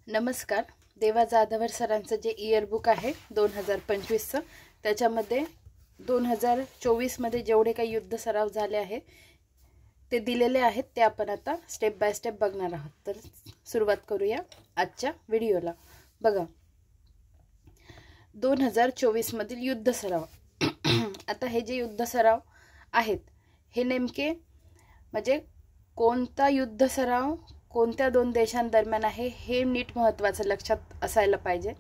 नमस्कार. देवा जाधवर सरांचं जे इयरबुक आहे 2025चं, त्याच्यामध्ये 2024 मध्ये जेवढे काही युद्ध सराव झाले आहेत ते दिलेले आहेत, ते आपण आता स्टेप बाय स्टेप बघणार आहोत. तर सुरुवात करूया आजच्या व्हिडिओला. बघा, 2024 मधील युद्ध सराव. आता हे जे युद्ध सराव आहेत हे नेमके म्हणजे कोणता युद्ध सराव कोणत्या दोन देशांदरम्यान आहे हे नीट महत्त्वाचं लक्षात असायला पाहिजे.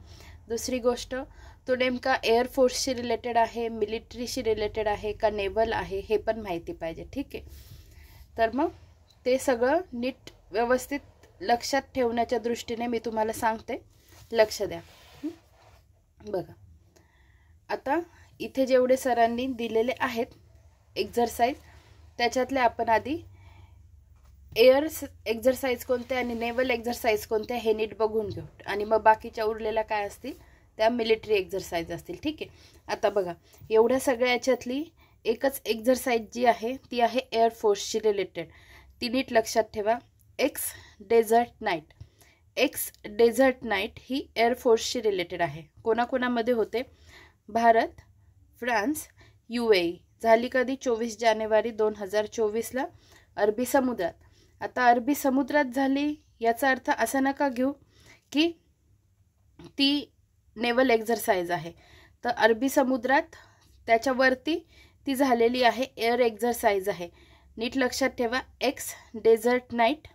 दुसरी गोष्ट, तो नेमका एअरफोर्सशी रिलेटेड आहे, मिलिटरीशी रिलेटेड आहे का नेव्हल आहे हे पण माहिती पाहिजे. ठीक आहे, तर मग ते सगळं नीट व्यवस्थित लक्षात ठेवण्याच्या दृष्टीने मी तुम्हाला सांगते, लक्ष द्या. बघा, आता इथे जेवढे सरांनी दिलेले आहेत एक्झरसाइज, त्याच्यातले आपण आधी एअर एक्झरसाइज कोणत्या आणि नेव्हल एक्झरसाइज कोणत्या हे नीट बघून घेऊ, आणि मग बाकीच्या उरलेल्या काय असतील त्या मिलिटरी एक्झरसाइज असतील. ठीक आहे, आता बघा, एवढ्या सगळ्या याच्यातली एकच एक्झरसाइज जी आहे ती आहे एअरफोर्सशी रिलेटेड. ती नीट लक्षात ठेवा. Ex dessert night. Ex dessert knight ही एअरफोर्सशी रिलेटेड आहे. कोणाकोणामध्ये होते? Bharat, France, UAE. झाली कधी? 24 जानेवारी 2024ला अरबी समुद्रात. आता अरबी समुद्रात झाली याचा अर्थ असा नका घेऊ की ती नेव्हल एक्झरसाइज आहे. तर अरबी समुद्रात त्याच्यावरती ती झालेली आहे, एअर एक्झरसाइज आहे. नीट लक्षात ठेवा. Ex dessert night,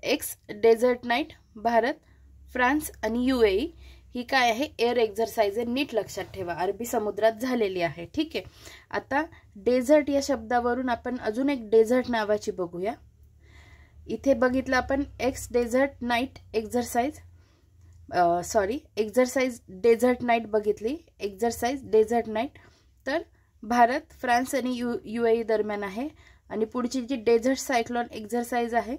ex dessert Knight, Bharat, France आणि UAE ही काय आहे? एअर एक्झरसाइज आहे. नीट लक्षात ठेवा, अरबी समुद्रात झालेली आहे. ठीक आहे, आता डेझर्ट या शब्दावरून आपण अजून एक डेझर्ट नावाची बघूया. इथे बघितलं आपण ex dessert Knight exercise, exercise dessert Knight बघितली, एक्झरसाइज डेझर्ट नाईट. तर भारत, फ्रान्स आणि UAE दरम्यान आहे. आणि पुढची जी डेझर्ट सायक्लोन एक्झरसाइज आहे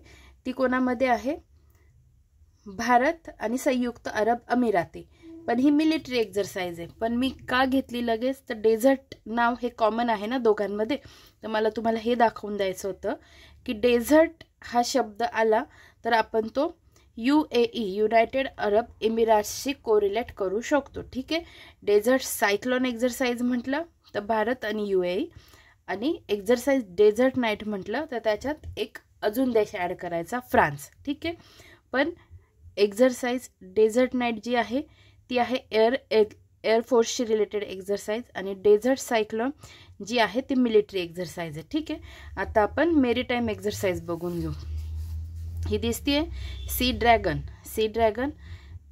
ती कोणामध्ये आहे? भारत आणि संयुक्त अरब अमिराती. पण ही मिलिटरी एक्झरसाइज आहे. पण मी का घेतली लगेच? तर डेझर्ट नाव हे कॉमन आहे ना दोघांमध्ये, तर मला तुम्हाला हे दाखवून द्यायचं होतं की डेझर्ट हा शब्द आला तर आपण तो UAE युनायटेड अरब इमिराट्सशी कोरिलेट करू शकतो. ठीक आहे, डेझर्ट सायक्लोन एक्झरसाइज म्हटलं तर भारत आणि UAE, आणि एक्झरसाइज डेझर्ट नाईट म्हटलं तर त्याच्यात एक अजून देश ॲड करायचा, फ्रान्स. ठीक आहे, पण एक्झरसाइज डेझर्ट नाईट जी आहे ती आहे एअरफोर्सशी रिलेटेड एक्झरसाइज, आणि डेझर्ट सायक्लोन जी आहे ती मिलिटरी एक्झरसाइज आहे. ठीक आहे, आता आपण मेरीटाईम एक्झरसाइज बघून घेऊ. ही दिसतीये सी ड्रॅगन. सी ड्रॅगन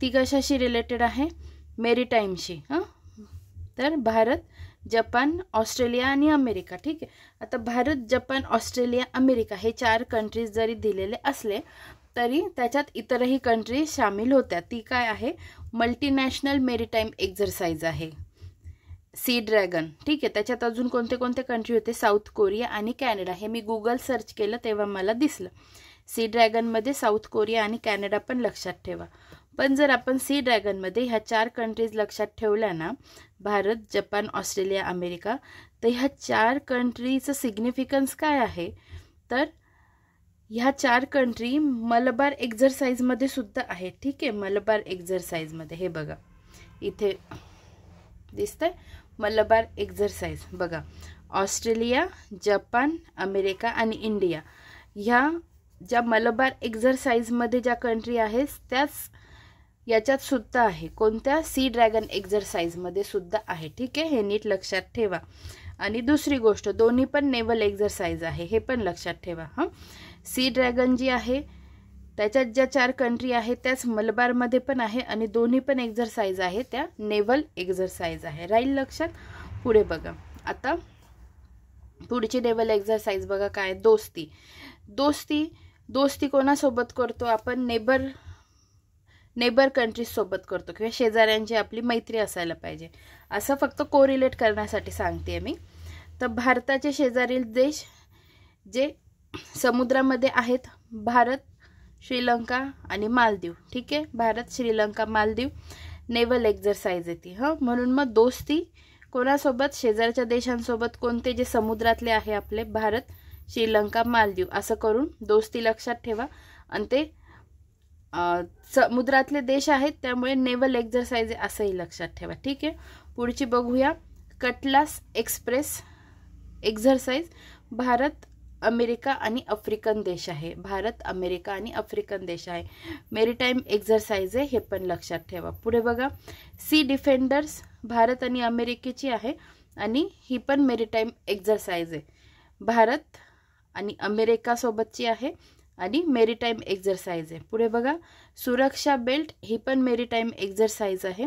ती कशाशी रिलेटेड आहे? मेरीटाईमशी. तर भारत, जपान, ऑस्ट्रेलिया आणि अमेरिका. ठीक आहे, आता भारत, जपान, ऑस्ट्रेलिया, अमेरिका हे 4 कंट्रीज जरी दिलेले असले तरी त्याच्यात इतरही कंट्री सामील होत्या. ती काय आहे? मल्टीनॅशनल मेरीटाईम एक्झरसाइज आहे सी ड्रॅगन. ठीक आहे, त्याच्यात अजून कोणते कोणते कंट्री होते? साऊथ कोरिया आणि कॅनडा. हे मी गुगल सर्च केलं तेव्हा मला दिसलं. सी ड्रॅगनमध्ये साऊथ कोरिया आणि कॅनडा पण लक्षात ठेवा. पण जर आपण सी ड्रॅगनमध्ये ह्या 4 कंट्रीज लक्षात ठेवल्या ना, भारत, जपान, ऑस्ट्रेलिया, अमेरिका, तर ह्या 4 कंट्रीचं सिग्निफिकन्स काय आहे? तर ह्या 4 कंट्री मलबार एक्झरसाइजमध्ये सुद्धा आहे. ठीक आहे, मलबार एक्झरसाइजमध्ये हे बघा इथे दिसतंय मलबार एक्झरसाइज. बघा, ऑस्ट्रेलिया, जपान, अमेरिका आणि इंडिया ह्या ज्या मलबार एक्झरसाइजमध्ये ज्या कंट्री आहेत त्याच याच्यात सुद्धा आहे. कोणत्या? सी ड्रॅगन एक्झरसाइजमध्ये सुद्धा आहे. ठीक आहे, हे नीट लक्षात ठेवा. आणि दुसरी गोष्ट, दोन्ही पण नेव्हल एक्झरसाइज आहे, हे पण लक्षात ठेवा. सी ड्रॅगन जी आहे त्याच्यात ज्या 4 कंट्री आहेत त्याच मलबारमध्ये पण आहे, आणि दोन्ही पण एक्झरसाइज आहे त्या नेव्हल एक्झरसाइज आहे. राहील लक्षात. पुढे बघा, आता पुढची नेव्हल एक्झरसाइज बघा काय? दोस्ती. दोस्ती दोस्ती कोणासोबत करतो आपण? नेबर कंट्रीज सोबत करतो, किंवा शेजाऱ्यांची आपली मैत्री असायला पाहिजे. असं फक्त कोरिलेट करण्यासाठी सांगते मी. तर भारताचे शेजारील देश जे समुद्रामध्ये आहेत, भारत, श्रीलंका आणि मालदीव. ठीक आहे, भारत, श्रीलंका, मालदीव नेव्हल एक्झरसाइज आहे ती. म्हणून मग दोस्ती कोणासोबत? शेजारच्या देशांसोबत. कोणते? जे समुद्रातले आहे आपले, भारत, श्रीलंका, मालदीव, असं करून दोस्ती लक्षात ठेवा. आणि ते समुद्रातले देश आहेत त्यामुळे नेव्हल एक्झरसाइज आहे असंही लक्षात ठेवा. ठीक आहे, पुढची बघूया. Cutlass express exercise Bharat, America आणि आफ्रिकन देश आहे. भारत, अमेरिका आणि आफ्रिकन देश आहे. मेरीटाईम एक्झरसाइज आहे, हे पण लक्षात ठेवा. पुढे बघा, सी डिफेंडर्स भारत आणि अमेरिकेची आहे आणि ही पण मेरीटाईम एक्झरसाइज आहे. भारत आणि अमेरिका सोबतची आहे आणि मेरीटाईम एक्झरसाइज आहे. पुढे बघा, सुरक्षा बेल्ट ही पण मेरीटाईम एक्झरसाइज आहे.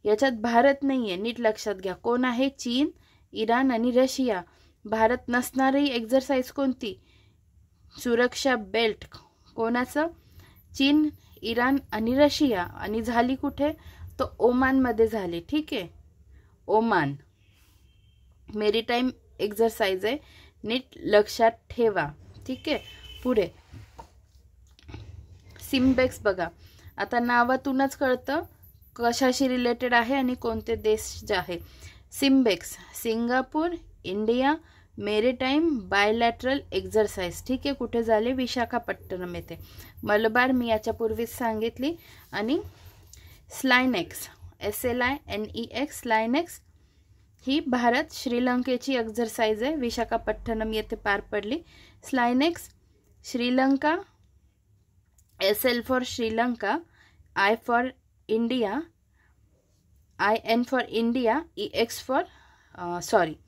याच्यात भारत नाही आहे, नीट लक्षात घ्या. कोण आहे? चीन, इराण आणि रशिया. भारत नसणारी एक्झरसाइज कोणती? सुरक्षा बेल्ट. कोणाचं? चीन, इराण आणि रशिया. आणि झाली कुठे? तो ओमानमध्ये झाली. ठीक आहे, ओमान. मेरीटाईम एक्झरसाइज आहे, नीट लक्षात ठेवा. ठीक आहे, पुढे सिम्बेक्स बघा. आता नावातूनच कळतं कशाशी रिलेटेड आहे आणि कोणते देश जे आहे. SIMBEX, Singapore, India maritime bilateral exercise. ठीक आहे, कुठे झाले? विशाखापट्टणम येथे. मलबार मी याच्यापूर्वीच सांगितली. आणि स्लायनेक्स, SLINEX, स्लायनेक्स ही भारत श्रीलंकेची एक्झरसाइज आहे, विशाखापट्टणम येथे पार पडली. SLINEX Sri Lanka, SL for Sri Lanka, I for India, IN for India, EX for SLINEX.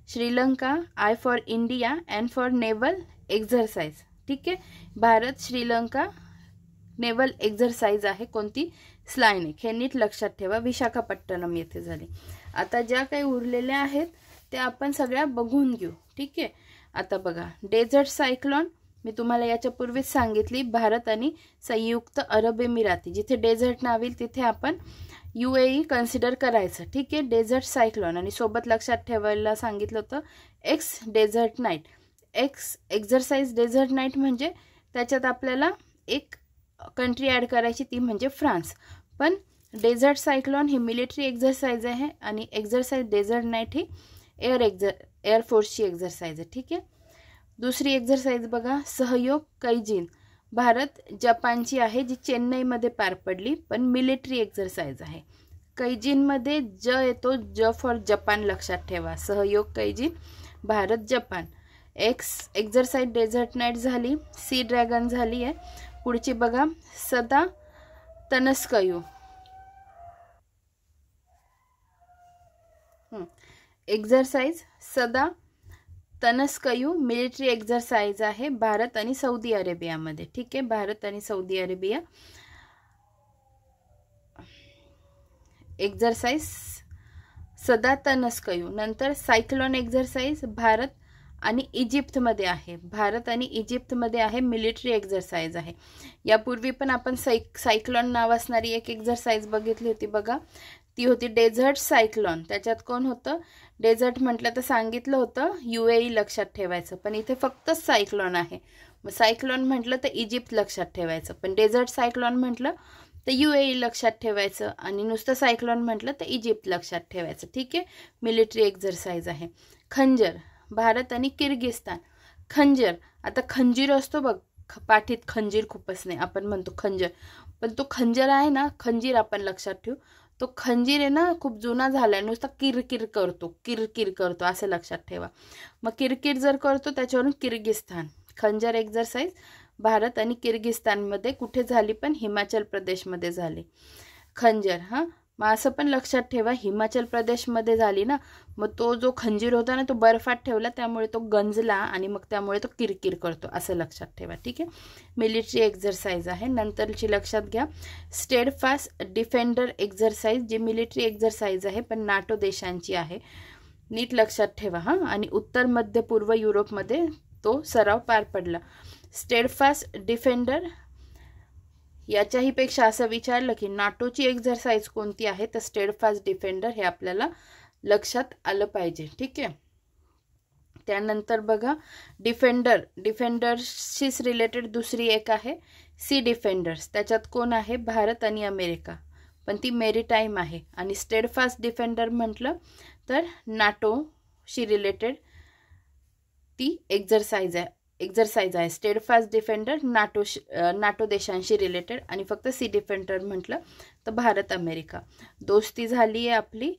Sri Lanka, I for India, N for naval exercise. ठीक आहे, भारत श्रीलंका नेव्हल एक्झरसाइज आहे कोणती? स्लायनेक. हे नीट लक्षात ठेवा, विशाखापट्टणम येथे झाली. आता ज्या काही उरलेल्या आहेत त्या आपण सगळ्या बघून घेऊ. ठीक आहे, आता बघा, डेझर्ट सायक्लोन मी तुम्हाला याच्यापूर्वीच सांगितली. भारत आणि संयुक्त अरब अमिराती, जिथे डेझर्ट नाव येईल तिथे आपण UAE कन्सिडर करायचं. ठीक आहे, डेझर्ट सायक्लोन. आणि सोबत लक्षात ठेवायला सांगितलं होतं ex dessert night. Ex exercise dessert Knight म्हणजे त्याच्यात आपल्याला एक कंट्री ॲड करायची, ती म्हणजे फ्रान्स. पण डेझर्ट सायक्लोन ही मिलिटरी एक्झरसाइज आहे आणि एक्झरसाइज डेझर्ट नाईट ही एअरफोर्सची एक्झरसाइज आहे. ठीक आहे, दुसरी एक्झरसाइज बघा, सहयोग कैजीन. भारत जपानची आहे, जी चेन्नईमध्ये पार पडली, पण मिलिटरी एक्झरसाइज आहे. कैजीनमध्ये ज येतो, ज फॉर जपान लक्षात ठेवा. Sahyog Kaijin, Bharat Japan. Exercise dessert knight झाली. सी ड्रॅगन झाली आहे. पुढची बघा, सदा तनस्कयू. एक्झरसाइज सदा तनस्कयू मिलिटरी एक्झरसाइज आहे, भारत आणि सौदी अरेबियामध्ये. ठीक आहे, भारत आणि सौदी अरेबिया. एक्झरसाइज सदा तनस्कयू. नंतर सायक्लोन एक्झरसाइज भारत आणि इजिप्तमध्ये आहे. भारत आणि इजिप्तमध्ये आहे, मिलिटरी एक्झरसाइज आहे. यापूर्वी पण आपण सायक्लोन नाव असणारी एक एक्झरसाइज बघितली होती बघा, ती होती डेझर्ट सायक्लोन. त्याच्यात कोण होतं? डेझर्ट म्हटलं तर सांगितलं होतं UAE लक्षात ठेवायचं, पण इथे फक्त सायक्लोन आहे. मग सायक्लोन म्हटलं तर इजिप्त लक्षात ठेवायचं, पण डेझर्ट सायक्लोन म्हटलं तर UAE लक्षात ठेवायचं, आणि नुसतं सायक्लोन म्हटलं तर इजिप्त लक्षात ठेवायचं. ठीक आहे, मिलिटरी एक्झरसाइज आहे. खंजर, भारत आणि किर्गिस्तान. खंजर, आता खंजीर असतो बघ, पाठीत खंजीर खूपच नाही, आपण म्हणतो खंजर, पण तो खंजर आहे ना, खंजीर आपण लक्षात ठेवू. तो खंजीर आहे ना, खूप जुना झालाय, नुसता किरकिर करतो असं लक्षात ठेवा. मग किरकिर जर करतो त्याच्यावरून किर्गिस्तान. खंजर एक्झरसाइज भारत आणि किर्गिस्तानमध्ये कुठे झाली? पण हिमाचल प्रदेशमध्ये झाली खंजर. मग असं पण लक्षात ठेवा, हिमाचल प्रदेशमध्ये झाली ना, मग तो जो खंजीर होता ना तो बर्फात ठेवला, त्यामुळे तो गंजला आणि मग त्यामुळे तो किरकिर करतो, असं लक्षात ठेवा. ठीक आहे, मिलिटरी एक्झरसाइज आहे. नंतरची लक्षात घ्या, स्टेडफास्ट डिफेंडर एक्झरसाइज, जी मिलिटरी एक्झरसाइज आहे पण NATO देशांची आहे, नीट लक्षात ठेवा. आणि उत्तर मध्य पूर्व युरोपमध्ये तो सराव पार पडला. Steadfast defender. याच्याही पेक्षा असं विचारलं की नाटोची एक्झरसाइज कोणती आहे, तर स्टेडफास्ट डिफेंडर हे आपल्याला लक्षात आलं पाहिजे. ठीक आहे, त्यानंतर बघा, डिफेंडर्सशीच रिलेटेड दुसरी एक आहे सी डिफेंडर्स. त्याच्यात कोण आहे? भारत आणि अमेरिका, पण ती मेरीटाईम आहे. आणि स्टेडफास्ट डिफेंडर म्हटलं तर नाटोशी रिलेटेड ती एक्झरसाइज आहे. एक्झरसाइज आहे. स्टेडफास्ट डिफेंडर नाटो देशांशी रिलेटेड, आणि फक्त सी डिफेंडर म्हटलं तर भारत अमेरिका. दोस्ती झाली आहे आपली,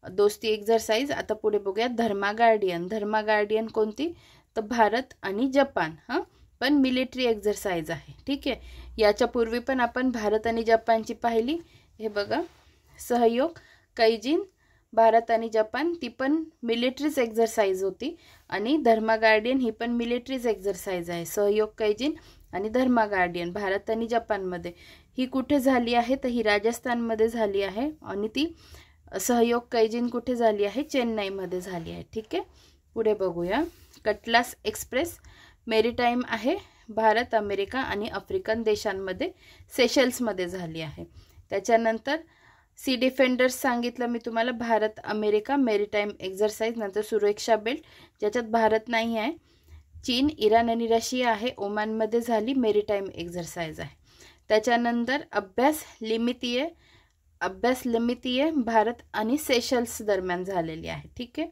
दोस्ती एक्झरसाइज. आता पुढे बघूया धर्मा गार्डियन. धर्मा गार्डियन कोणती तर भारत आणि जपान. पण मिलिटरी एक्झरसाइज आहे. ठीक आहे. याच्या पूर्वी पण आपण भारत आणि जपानची पाहिली. हे बघा सहयोग कैजिन भारत आणि जपान, ती पण मिलिटरीज एक्झरसाइज होती. आणि धर्मा गार्डियन ही पण मिलिटरीज एक्झरसाइज आहे. सहयोग कैजिन आणि धर्मा गार्डियन भारत आणि जपानमध्ये. ही कुठे झाली आहे तर ही राजस्थानमध्ये झाली आहे. आणि ती सहयोग कैजिन कुठे झाली आहे चेन्नईमध्ये झाली आहे. ठीक आहे. पुढे बघूया कटलास एक्सप्रेस मेरीटाईम आहे. भारत अमेरिका आणि आफ्रिकन देशांमध्ये सेशल्समध्ये झाली आहे. त्याच्यानंतर सी डिफेंडर्स सांगितलं मी तुम्हाला, भारत अमेरिका मेरीटाईम एक्झरसाइज. नंतर सुरक्षा बेल्ट ज्याच्यात भारत नाही आहे, चीन इराण आणि रशिया आहे, ओमानमध्ये झाली मेरीटाईम एक्झरसाइज आहे. त्याच्यानंतर अभ्यास लिमितीय भारत आणि सेशल्स दरम्यान झालेली आहे. ठीक आहे.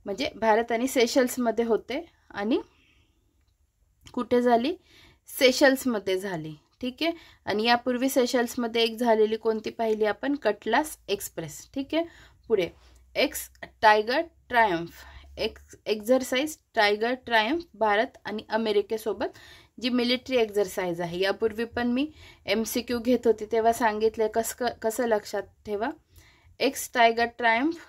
म्हणजे भारत आणि सेशल्समध्ये होते आणि कुठे झाली सेशल्समध्ये झाली. ठीक आहे. आणि यापूर्वी सेशल्समध्ये एक झालेली कोणती पाहिली आपण कटलास एक्सप्रेस. ठीक आहे. पुढे tiger Triumph exercise tiger Triumph Bharat आणि अमेरिकेसोबत जी मिलिटरी एक्झरसाइज आहे. यापूर्वी पण मी MCQ घेत होती तेव्हा सांगितले कसं लक्षात ठेवा. टायगर ट्रायम्फ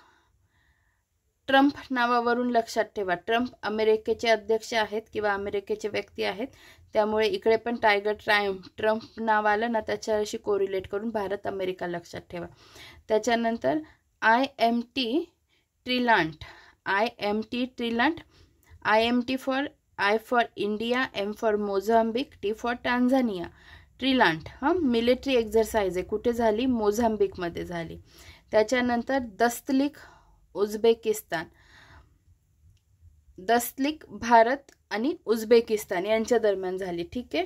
ट्रम्प नावावरून लक्षात ठेवा. ट्रम्प अमेरिकेचे अध्यक्ष आहेत किंवा अमेरिकेचे व्यक्ती आहेत, त्यामुळे इकडे पण टायगर ट्रम्प नाव आलं ना त्याच्याशी कोरिलेट करून भारत अमेरिका लक्षात ठेवा. त्याच्यानंतर IMT trilat. IMT for I for India, M for Mozambique, T for Tanzania. Trilat military exercise आहे. कुठे झाली मोझांबिकमध्ये झाली. त्याच्यानंतर दस्तलिक उझबेकिस्तान. दस्तलिक भारत आणि उझबेकिस्तान यांच्या दरम्यान झाली. ठीक आहे.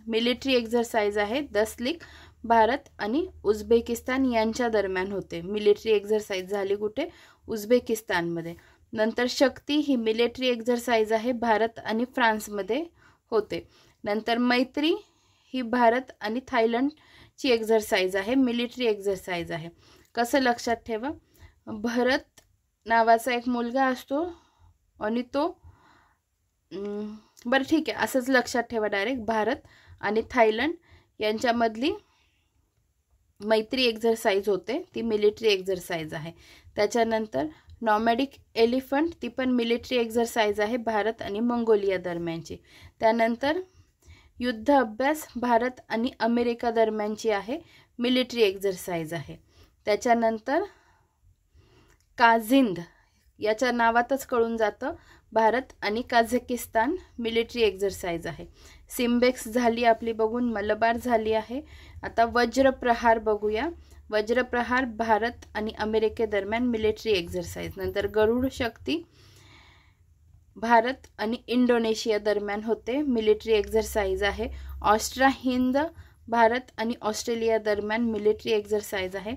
मिलिटरी एक्झरसाइज आहे. दस्तलिक भारत आणि उझबेकिस्तान यांच्या दरम्यान होते. मिलिटरी एक्झरसाइज झाली कुठे उझबेकिस्तानमध्ये. नंतर शक्ती ही मिलिटरी एक्झरसाइज आहे, भारत आणि फ्रान्समध्ये होते. नंतर मैत्री ही भारत आणि थायलंडची एक्झरसाइज आहे, मिलिटरी एक्झरसाइज आहे. कसं लक्षात ठेवा, भरत नावाचा एक मुलगा असतो आणि तो बरं ठीक आहे असंच लक्षात ठेवा डायरेक्ट. भारत आणि थायलंड यांच्यामधली मैत्री एक्झरसाइज होते, ती मिलिटरी एक्झरसाइज आहे. त्याच्यानंतर नॉमॅडिक एलिफंट, ती पण मिलिटरी एक्झरसाइज आहे, भारत आणि मंगोलिया दरम्यानची. त्यानंतर युद्ध अभ्यास भारत आणि अमेरिका दरम्यानची आहे, मिलिटरी एक्झरसाइज आहे. त्याच्यानंतर काझिंद, याच्या नावातच कळून जातं भारत आणि काझाकिस्तान मिलिटरी एक्झरसाइज आहे. सिम्बेक्स झाली आपली बघून, मलबार झाली आहे. आता वज्रप्रहार बघूया. वज्रप्रहार भारत आणि अमेरिकेदरम्यान मिलिटरी एक्झरसाइज. नंतर गरुड शक्ती भारत आणि इंडोनेशिया दरम्यान होते, मिलिटरी एक्झरसाइज आहे. ऑस्ट्रा हिंद भारत आणि ऑस्ट्रेलिया दरम्यान मिलिटरी एक्झरसाइज आहे.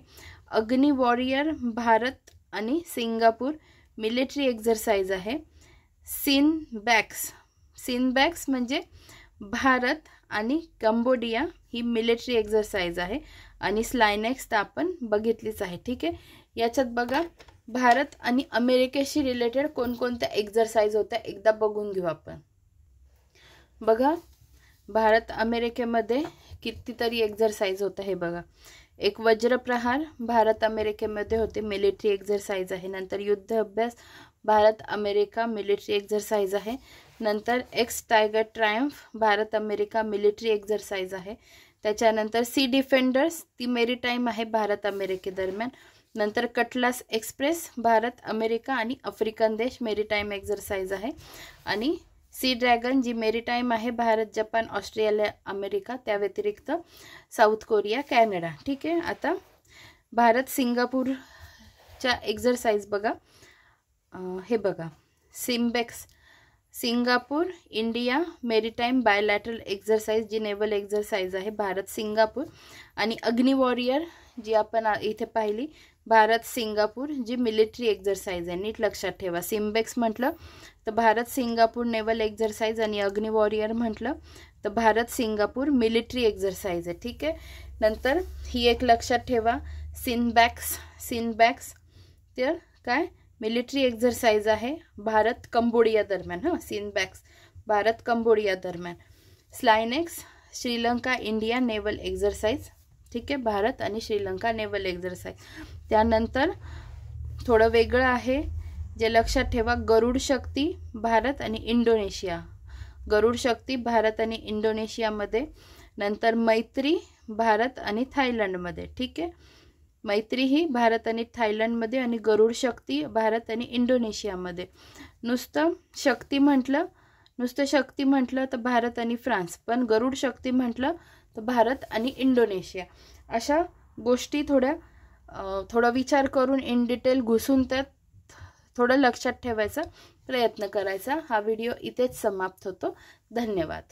अग्नि वॉरियर भारत आणि सिंगापूर मिलिटरी एक्झरसाइज आहे. सिनबॅक्स म्हणजे भारत आणि कंबोडिया ही मिलिटरी एक्झरसाइज आहे. आणि स्लायनेक्स तर आपण बघितलीच आहे. ठीक आहे. याच्यात बघा भारत आणि अमेरिकेशी रिलेटेड कोणकोणत्या एक्झरसाइज होत्या एकदा बघून घेऊ आपण. बघा भारत अमेरिकेमध्ये कितीतरी एक्झरसाइज होत्या. हे बघा, एक वज्रप्रहार भारत अमेरिकेमध्ये होते, मिलिटरी एक्झरसाइज आहे. नंतर युद्ध अभ्यास भारत अमेरिका मिलिटरी एक्झरसाइज आहे. नंतर tiger Triumph Bharat America military exercise आहे. त्याच्यानंतर सी डिफेंडर्स, ती मेरीटाईम आहे भारत अमेरिके दरम्यान. नंतर कटलास एक्सप्रेस भारत अमेरिका आणि आफ्रिकन देश मेरीटाईम एक्झरसाइज आहे. आणि सी ड्रॅगन जी मेरीटाईम आहे भारत जपान ऑस्ट्रेलिया अमेरिका, त्या व्यतिरिक्त साऊथ कोरिया कॅनडा. ठीक आहे. आता भारत सिंगापूरच्या एक्झरसाइज बघा. हे बघा SIMBEX Singapore India maritime bilateral exercise जी नेव्हल एक्झरसाइज आहे भारत सिंगापूर. आणि अग्नि वॉरियर जी आपण इथे पाहिली भारत सिंगापूर जी मिलिटरी एक्झरसाइज आहे, नीट लक्षात ठेवा. सिम्बेक्स म्हटलं तर भारत सिंगापूर नेव्हल एक्झरसाइज, आणि अग्नि वॉरियर म्हटलं तर भारत सिंगापूर मिलिटरी एक्झरसाइज आहे. ठीक आहे. नंतर ही एक लक्षात ठेवा, सिनबॅक्स तर काय मिलिटरी एक्झरसाइज आहे भारत कंबोडिया दरम्यान. हां, सिनबॅक्स भारत कंबोडिया दरम्यान. स्लायनेक्स श्रीलंका इंडिया नेव्हल एक्झरसाइज. ठीक आहे, भारत आणि श्रीलंका नेव्हल एक्झरसाइज. त्यानंतर थोडं वेगळं आहे जे लक्षात ठेवा, गरुड शक्ती भारत आणि इंडोनेशिया. गरुड शक्ती भारत आणि इंडोनेशियामध्ये. नंतर मैत्री भारत आणि थायलंडमध्ये. ठीक आहे, मैत्री ही भारत आणि थायलंडमध्ये, आणि गरुड शक्ती भारत आणि इंडोनेशियामध्ये. नुसतं शक्ती म्हटलं तर भारत आणि फ्रान्स, पण गरुड शक्ती म्हटलं तर भारत आणि इंडोनेशिया. अशा गोष्टी थोडा विचार करून इन डिटेल घुसून त्यात थोडं लक्षात ठेवायचा प्रयत्न करायचा. हा व्हिडिओ इथेच समाप्त होतो. धन्यवाद.